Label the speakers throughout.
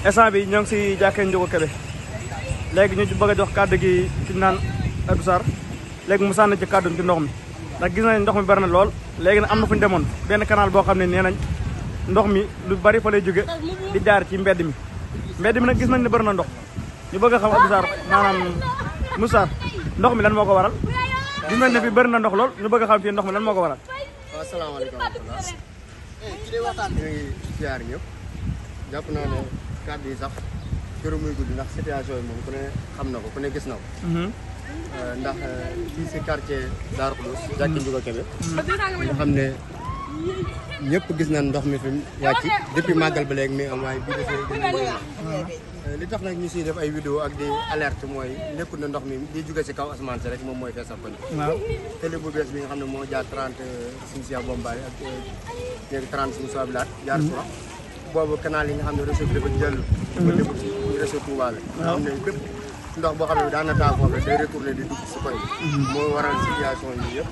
Speaker 1: instant bi ñoo ngi si jàkkee Ndiouga Kébé léegi ñu bëgg a jox kàddu gi ci naan Abdou Sarr léegi mu sànni ci kàddu ci ndox mi ndax gis nañ ndox mi bari na lool léegi nag am na fu ñu demoon benn canal boo xam ne nee nañ ndox mi lu bari fa lay jóge di jaar ci mbedd mi nag gis nañ ne bari na ndox ñu bëgg a xam Abdou Sarr maanaam Moussa ndox mi lan moo ko waral gis nañ ne fi bari na ndox lool ñu bëgg a xam fii ndox mi lan moo ko waral.
Speaker 2: waaw asalaamaaleykum wa rahmatulah. ñu ngi ziar ñëpp jàpp naa ne kàddu yi sax këru muy guddi ndax situation yi moom ku ne xam na ko ku ne gis na ko. ndax fii si quartier Darou Khoudoss jàkki Ndiouga Kébé nga xam ne ñëpp gis nañ ndox mi fi mu wàcc depuis màggal ba léegi mi am waaye bii dafay gën a li tax nag ñu siy def ay vidéo ak di alerte mooy nekkul na ndox mi di jóge si kaw asamaan si rek moom mooy feesal ko ni télé bu bees bi nga xam ne moo jaar 30 Cynthia Bombay ak léegi 30 suñu soabilaat jaar sura boobu canal yi nga xam ne réseau bi dafa jël dafa lépp ci réseau Touba la nga xam ne bépp ndox boo xam ne daan na taa foofu rek day retourné di dugg si koy moo waral situation yi yëpp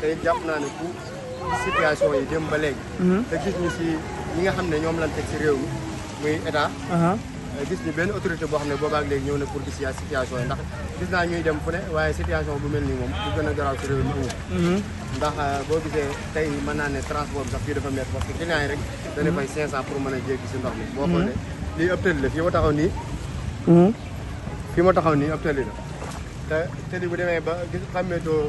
Speaker 2: tey jàpp naa ne ku situation yi dem ba léegi te gis ñu si ñi nga xam ne ñoom lañ teg si réew mi muy état gis ni benn autorité boo xam ne boobaak léegi ñëw na pour gis ya situation yi ndax gis naa ñuy dem fu ne waaye situation bu mel nii moom bu gën a garaaw si réew mi amul ndax boo gisee tey mën naa ne transport bi sax fii dafa métti parce que client yi rek dana fay 500 pour mën a jéggi si ndox mi boo xoolee lii ëpp tëli la fii ma taxaw nii ëpp tëli la te tëli bu demee ba gis xàmmeetoo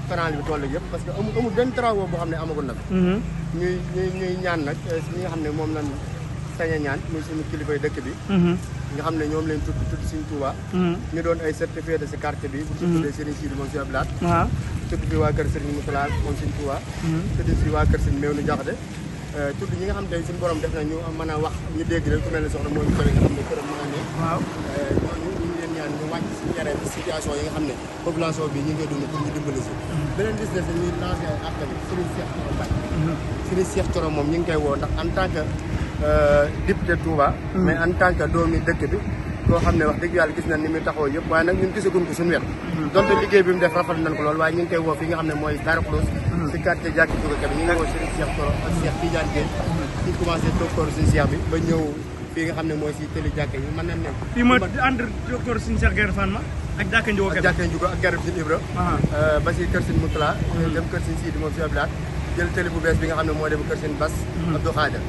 Speaker 2: canal bi toll yëpp parce que amul benn travaux boo xam ne amagul nag ñuy ñaan nag ñi nga xam ne moom lañ sañ a ñaan muy suñu kilifay dëkk bi nga xam ne ñoom leen tudd Serigne Touba ñu doon ay certifié de si quartier bi bu ci tuddee Serigne Sidi moom si Ablaat tudd fi waa kër Serigne Moutala moom Serigne Touba tudd fi waa kër Serigne Mewnu Jaxate tudd ñi nga xam ne suñu borom def na ñu mën a wax ñu dégg rek ku mel ne soxna mooy ñu nga xam ne këram mën a ne ñooñu ñu ngi leen ñaan ñu wàcc si yare situation yi nga xam ne population bi ñu ngi koy dund pour ñu dimbali si beneen business la ñuy lancé ay appel Serigne Cheikh Thioro Mbaye Serigne Cheikh Thioro moom ñu ngi koy woo ndax en tant que député Touba mais en tant que doomi dëkk bi koo xam ne wax dëgg yàlla gis nañ ni muy taxaw yëpp waaye nag ñun gisaguñ ko suñu wet donte liggéey bi mu def rafetlu nañ ko lool waaye ñu ngi koy woo fi nga xam ne mooy Darou Khoudoss si quartier jàkki Ndiouga Kébé ñu ngi woo Serigne Cheikh Thioro ak Cheikh Tidiane Gueye ñu commencé docteur Serigne Cheikh bi ba ñëw fii nga xam ne mooy si tëli jàkke yi mën nañ ne
Speaker 1: fii mooy entre docteur Serigne Cheikh Gueye Fatma ak jàkkee Ndiouga Kébé
Speaker 2: ak jàkkee Ndiouga ak garab Serigne Ibra ba si kër Serigne Moutala dem kër Serigne Sidi moom si Ablaat jël télé bu bees bi nga xam ne moo dem kër seen Bass Abdou Khadir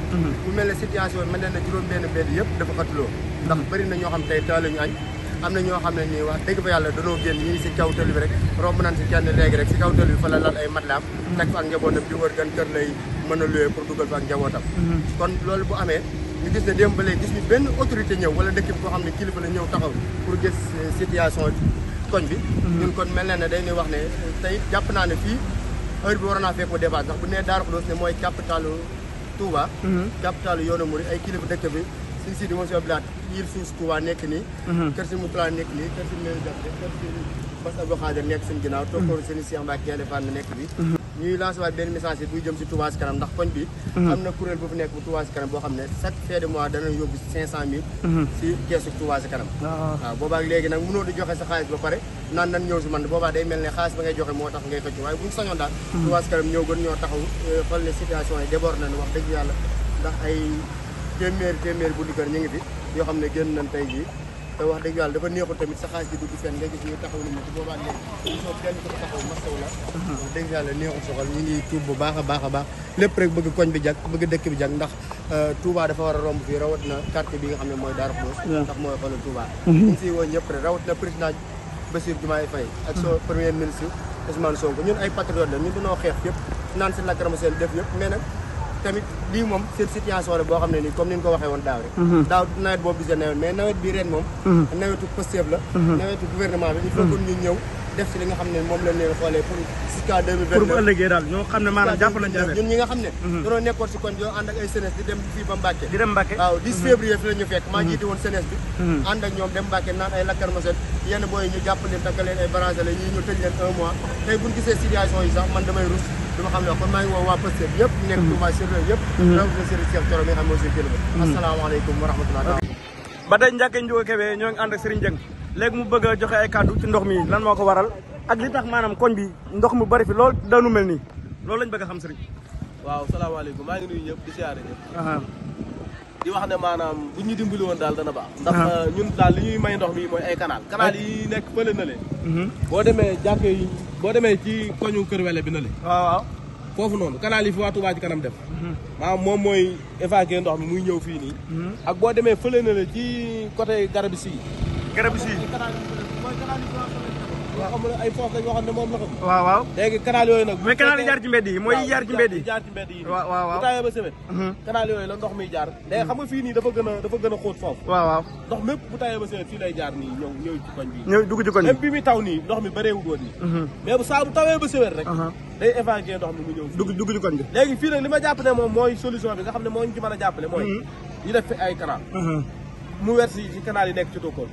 Speaker 2: mu mel ne situation mel ne juróom benn bedd yëpp dafa xatuloo ndax bëri na ñoo xam tey taaluñu añ am na ñoo xam ne nii wax dëgg fa yàlla danoo génn ñi ngi si kaw tëli bi rek romb nañ si kenn léegi rek si kaw tëli bi fa la lal ay matlaam teg fa ak njabootam di wër gan kër lay mën a loué pour dugal fa ak njabootam kon loolu bu amee ñu gis ne démb ba léegi gis ñu benn autorité ñëw wala dëkk bi boo xam ne kilifa la ñëw taxaw pour gis situation koñ bi ñun kon mel na ne day ni wax ne tey jàpp naa ne fii heure bi waroon naa fekk débat sax bu nee Darou Khoudoss ne mooy capitalu Touba capitalu yoonu Mouride ay kilifa dëkk bi Serigne Sidi moom si Ablaat yil suuf Touba nekk nii kër si Moutala nekk nii kër si Mewnu Jaxate kër si Bass Abdou Khadir nekk seen ginnaaw tokkooru Serigne Cheikh Mbacke Gaïndé Fatma nekk bi ñuy lancé waat benn message buy jëm si Touba si kanam ndax koñ bi am na kuréel bu fi nekk bu Touba si kanam boo xam ne chaque fin de mois dana yóbbu 500 000 si keesu Touba si kanam waaw boobaak léegi nag mënoo di joxe sa xaalis ba pare naan nan ñëw si man boobaa day mel ne xaalis ba ngay joxe moo tax ngay xëcc waaye buñu sañoon daal Touba si kanam ñëw gën ñoo taxaw xool ne situation yi déborde nañu wax dëgg yàlla ndax ay téeméer bu dikër ñu ngi fi yoo xam ne génn nañ tey jii te wax dëgg yàlla dafa neexul tamit sa xaalis bi dugg fenn nga gis ñu taxaw nit ñi ci boobaa léegi gisoo kenn ko taxaw mastaw la wax dëgg yàlla neexul soxal ñu ngi tuub bu baax a baax lépp rek bëgg koñ bi jag bëgg dëkk bi jag ndax Touba dafa war a romb fii rawat na quartier bi nga xam ne mooy Darou Khoudoss ndax mooy xoolal Touba ñu ngi siy woo ñëpp rek rawat na président Bassirou Diomaye Faye ak so premier ministre Ousmane Sonko ñun ay patriote la ñun dañoo xeex yëpp naan si lakrama seen def yëpp mais nag tamit lii moom seen situation la boo xam ne nii comme ni ñu ko waxee woon daaw rek daaw nawet boobu gisee nawet mais nawet bi ren moom nawetu Pastef la nawetu gouvernement bi il faut que ñu ñëw def si li nga xam ne moom lañ leen xoolee pour jusqu'à 2029
Speaker 1: pour bu ëllëgee daal ñoo xam ne maanaam jàpp nañ
Speaker 2: ñun ñi nga xam ne dañoo nekkoon si koñ yoo ànd ak ay senes di dem fii ba Mbàkke
Speaker 1: di dem Mbàkke
Speaker 2: waaw 10 février fi la ñu fekk maa jiite woon senes bi ànd ak ñoom dem Mbàkke naan ay lacrymogène yenn booy ñu jàpp leen takk leen ay branché la ñii ñu tëj leen 1 mois tey buñ gisee situation yi sax man damay rus duma xam ne kon maa ngi woo waa Pastef yëpp nekk Touba Sérieux yëpp rawatina Serigne Cheikh Thioro mi nga xam mooy suñu kilifa asalaamaaleykum wa rahmatulah
Speaker 1: ba tey njàkkee Ndiouga Kébé ñoo ngi ànd ak Serigne Dieng léegi mu bëgg a joxe ay kàddu ci ndox mi lan moo ko waral ak li tax maanaam koñ bi ndox mu bari fi lool daanu mel nii loolu lañ bëgg a xam Serigne
Speaker 3: waaw salaamaaleykum maa ngi nuyu ñëpp di siyaare ñëpp di wax ne maanaam bu ñu dimbali woon daal dana baax. ndax ñun daal li ñuy may ndox mi mooy ay canal. canal yi nekk fële na le. boo demee jàkke yi boo demee ci koñu Kër Wele bi na le.
Speaker 1: waaw.
Speaker 3: foofu noonu canal yi fi waa Touba ci kanam def. maanaam moom mooy évacuer ndox mi muy ñëw fii nii. ak boo demee fële na le ci côté Garabi Si.
Speaker 1: Garabi Si.
Speaker 3: mooy canal yi yoo xam ne ay foofu lañ waxoon ne moom la ko.
Speaker 1: waaw waaw.
Speaker 3: léegi canal yooyu nag.
Speaker 1: mais canal yi jaar ci mbedd yi mooy jaar ci mbedd yi.
Speaker 3: jaar ci mbedd yi.
Speaker 1: waaw waaw waaw
Speaker 3: bu tawee ba sewet. canal yooyu la ndox miy jaar. léegi xam nga fii nii dafa gën a xóot foofu.
Speaker 1: waaw waaw.
Speaker 3: ndox mépp bu tawee ba sewet fii lay jaar nii ñëw ci koñ bi.
Speaker 1: ñëw dugg ci koñ bi
Speaker 3: même bi muy taw nii ndox mi bëreewul woon nii. mais bu saa bu tawee ba sewet rek. day évacuer ndox mi mu ñëw.
Speaker 1: dugg ci koñ bi.
Speaker 3: léegi fii nag li ma jàpp ne moom mooy solution bi nga xam ne moo ñu ci mën a jàppale mooy. ñu def fi ay canal. mu weer si canal yi nekk ci Tokkoor.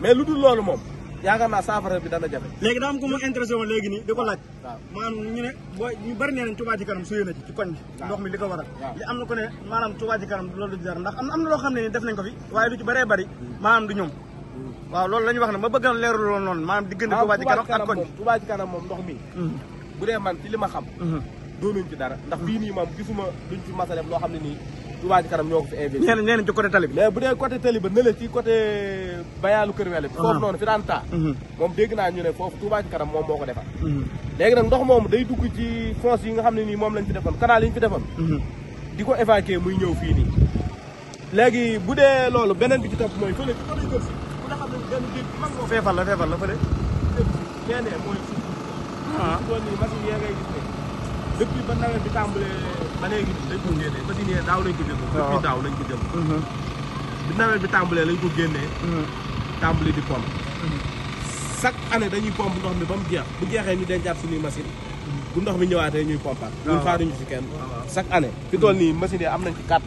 Speaker 3: mais lu dul loolu moom yaakaar naa saafara bi dana jafe.
Speaker 1: léegi daa am ko mu intéressé woon léegi nii di ko laaj.
Speaker 3: waaw
Speaker 1: maanaam ñu ne booy ñu bari nee nañ Touba ci kanam suyee na ci koñ bi. ndox mi li ko waral. li am na ko ne maanaam Touba ci kanam loolu du jar ndax am na loo xam ne ni def nañ ko fi waaye lu ci bëree bëri maanaam du ñoom. waaw loolu la ñu wax ne ma bëgg na leerul loolu noonu maanaam diggante Touba ci kanam ak koñ bi.
Speaker 3: Touba ci kanam moom ndox mi. bu dee man ci li ma xam. doonuñ ci dara ndax fii nii moom gisuma luñ fi mas a def loo xam ne nii Touba ci kanam ñoo ko fi investi.
Speaker 1: nee nañ ci côté tali bi.
Speaker 3: mais bu dee côté tali ba nële ci côté bayaalu Kër Wele bi. foofu noonu fi daan taa. moom dégg naa ñu ne foofu Touba ci kanam moom moo ko defar. léegi nag ndox moom day dugg ci fosse yi nga xam ne nii moom lañ fi defoon canal yi ñu fi defoon. di ko évacuer muy ñëw fii nii. léegi bu dee loolu beneen bi ci topp mooy fële ci côté Kër si ku nga xam ne benn dégg mag moo
Speaker 1: feefal la fële.
Speaker 3: keneen mooy suuf. tool nii machine yi ngay gis ne depuis ba nawet bi tàmbalee ba léegi dañ ko génnee machine yi daaw lañ ko jël. depuis daaw lañ ko jël. bi nawet bi tàmbalee lañ ko génnee. tàmbali di pompe. chaque année dañuy pompe ndox mi ba mu jeex bu jeexee ñu dencaat suñuy machine bu ndox mi ñëwaatee ñuy pompaat. ñun xaaruñu si kenn. chaque année fi tool nii machine yi am nañ ci 4.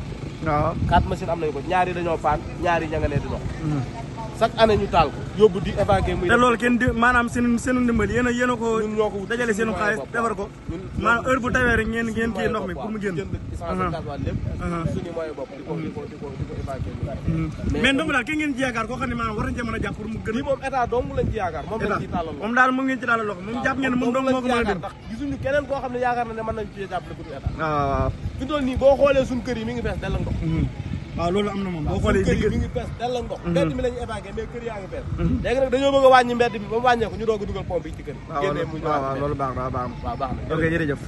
Speaker 1: waaw
Speaker 3: 4 machine am nañ ko ñaari dañoo paan ñaari ña nga nee di dox. chaque année ñu taal ko yóbbu di évacuer muy.
Speaker 1: te loolu kenn di maanaam seenu ndimbal yéen a ko dajale seenu xaalis defar ko maanaam heure bu tawee rek ngeen kii ndox mi pour mu génn.
Speaker 3: jënd essence gasoil lépp suñu moyen bopp di ko évacuer
Speaker 1: mais ndox mi daal kenn ngeen ci yaakaar koo xam ne maanaam war nañ cee mën a jàpp pour mu gën.
Speaker 3: lii moom état dong lañ ci yaakaar moom lañ ci tàllal loxo
Speaker 1: moom daal moom ngeen ci tàllal loxo moom jàpp ngeen ne moom dong moo ko mën a dem
Speaker 3: ndax gisuñu keneen koo xam ne yaakaar na ne mën nañ ci jàppale pour état.
Speaker 1: waaw
Speaker 3: fi doon nii boo xoolee suñu kër yi mi ngi fees dell ak ndox.
Speaker 1: waaw loolu am na moom boo xoolee
Speaker 3: kër yi mi ngi fees dell ak ndox mbedd mi la ñu évacué mais kër yaa ngi fees léegi nag dañoo bëgg a wàññi mbedd bi ba mu wàññeeku ñu doog a dugal pompe yi ci kër yi.
Speaker 1: waaw loolu baax na waaw baax na.
Speaker 3: waaw baax na
Speaker 1: ok jërëjëf.